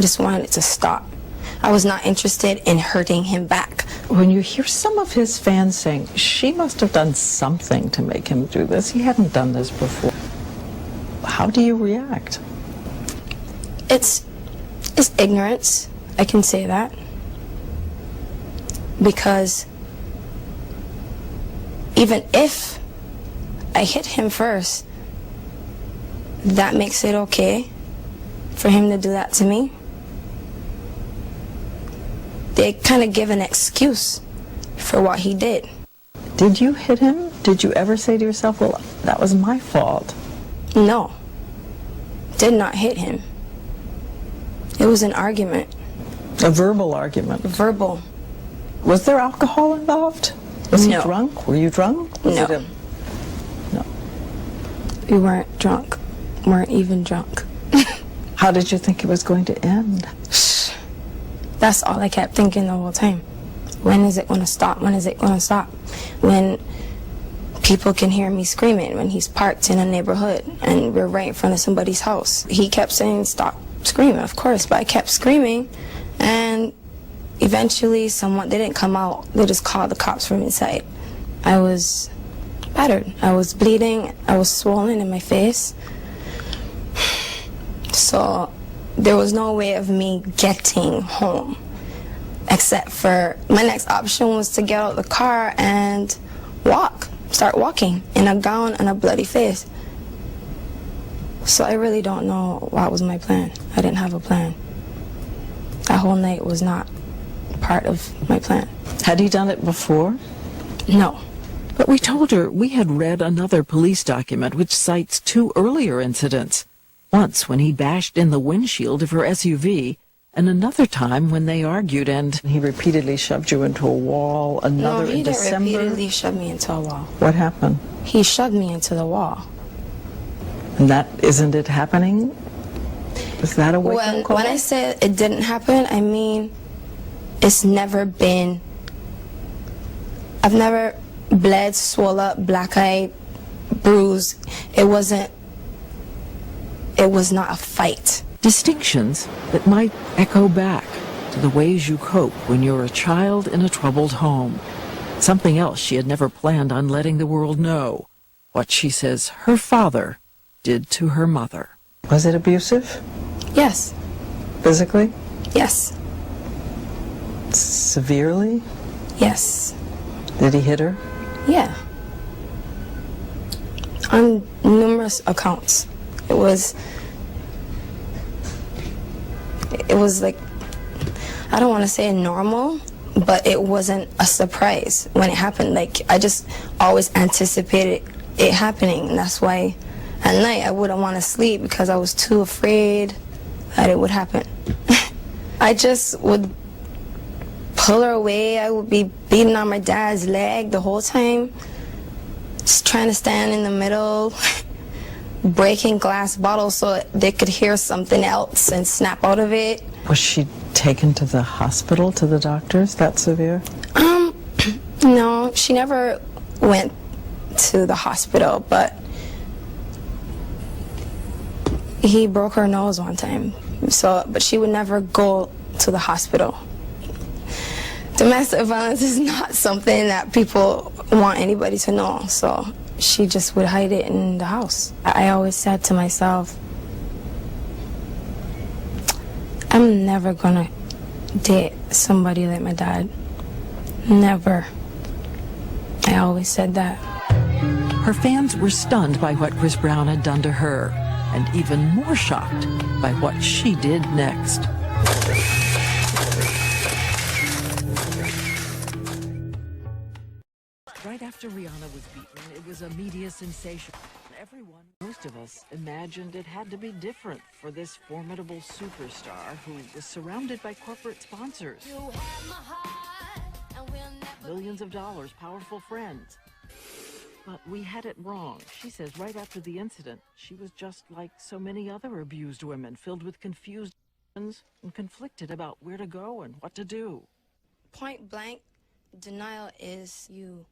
I just wanted it to stop. I was not interested in hurting him back. When you hear some of his fans saying, she must have done something to make him do this, he hadn't done this before, how do you react? It's ignorance, I can say that. Because even if I hit him first, that makes it okay for him to do that to me. They kind of give an excuse for what he did. Did you hit him? Did you ever say to yourself, well, that was my fault? No. Did not hit him. It was an argument. A verbal argument? Verbal. Was there alcohol involved? Was he No. drunk? Were you drunk? Was No. it no. We weren't drunk. Weren't even drunk. How did you think it was going to end? That's all I kept thinking the whole time. When is it going to stop? When is it going to stop? When people can hear me screaming, when he's parked in a neighborhood and we're right in front of somebody's house. He kept saying, stop screaming, of course, but I kept screaming, and eventually someone, they didn't come out, they just called the cops from inside. I was battered. I was bleeding. I was swollen in my face. So there was no way of me getting home, except for my next option was to get out of the car and start walking in a gown and a bloody face. So I really don't know what was my plan. I didn't have a plan. That whole night was not part of my plan. Had he done it before? No. But we told her we had read another police document which cites 2 earlier incidents. Once when he bashed in the windshield of her SUV, and another time when they argued and... He repeatedly shoved you into a wall, another No, he in didn't December? repeatedly shove me into a wall. What happened? He shoved me into the wall. And that, isn't it happening? Is that a wake-up call? When I said it didn't happen, I mean it's never been... I've never bled, swole up, black-eyed, bruised. It was not a fight. distinctions that might echo back to the ways you cope when you're a child in a troubled home. Something else she had never planned on letting the world know. What she says her father did to her mother. Was it abusive? Yes. Physically? Yes. Severely? Yes. Did he hit her? Yeah. On numerous accounts. It was like, I don't want to say normal, but it wasn't a surprise when it happened. Like, I just always anticipated it happening, and that's why at night I wouldn't want to sleep because I was too afraid that it would happen. I just would pull her away. I would be beating on my dad's leg the whole time, just trying to stand in the middle, breaking glass bottles so they could hear something else and snap out of it. Was she taken to the hospital, to the doctors, that severe? No, she never went to the hospital, but he broke her nose one time. So, but she would never go to the hospital. Domestic violence is not something that people want anybody to know, so she just would hide it in the house. I always said to myself, I'm never gonna date somebody like my dad. Never. I always said that. Her fans were stunned by what Chris Brown had done to her, and even more shocked by what she did next. Right after Rihanna was beaten, it was a media sensation. Everyone, most of us, imagined it had to be different for this formidable superstar who was surrounded by corporate sponsors. Millions of dollars, powerful friends. But we had it wrong. She says right after the incident, she was just like so many other abused women, filled with confused and conflicted about where to go and what to do. Point blank, denial is you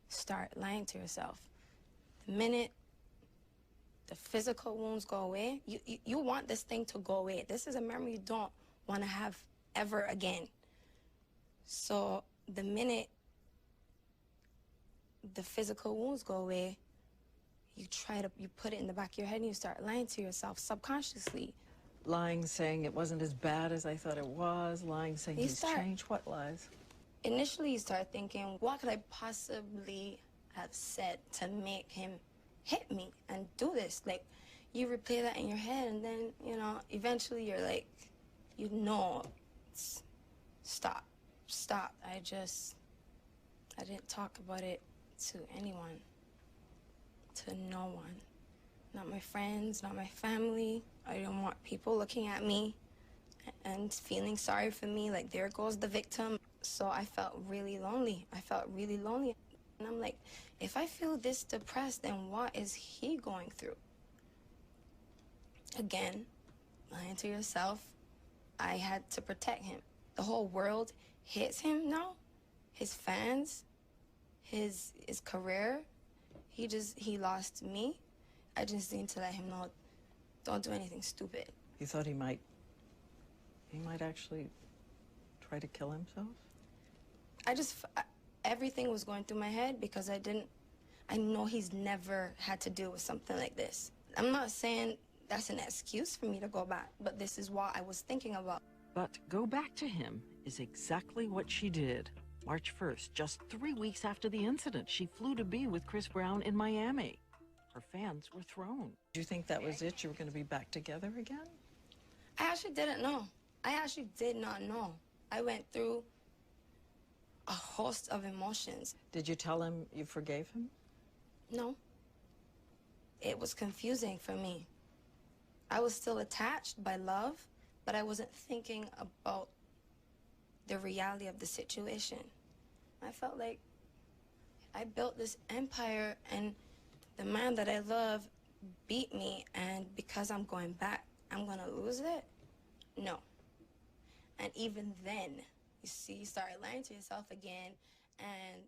start lying to yourself. The minute the physical wounds go away, you want this thing to go away. This is a memory you don't want to have ever again. So the minute the physical wounds go away, you put it in the back of your head and you start lying to yourself subconsciously. Lying, saying it wasn't as bad as I thought it was. Lying, saying he's changed. What lies? Initially, you start thinking, what could I possibly have said to make him hit me and do this? Like, you replay that in your head, and then, you know, eventually you're like, you know, stop. I didn't talk about it to anyone, to no one. Not my friends, not my family. I didn't want people looking at me and feeling sorry for me, like there goes the victim. So I felt really lonely. And I'm like, if I feel this depressed, then what is he going through? Again, lying to yourself, I had to protect him. The whole world hates him now. His fans, his career, he lost me. I just need to let him know, don't do anything stupid. You thought he might actually try to kill himself? Everything was going through my head because I know he's never had to deal with something like this. I'm not saying that's an excuse for me to go back, but this is what I was thinking about. But go back to him is exactly what she did. March 1st, just 3 weeks after the incident, she flew to be with Chris Brown in Miami. Her fans were thrown. Do you think that was it? You were going to be back together again? I actually didn't know. I actually did not know. I went through a host of emotions. Did you tell him you forgave him? No. It was confusing for me. I was still attached by love, but I wasn't thinking about the reality of the situation. I felt like I built this empire and the man that I love beat me, and because I'm going back, I'm gonna lose it? No. And even then, you see, you start lying to yourself again, and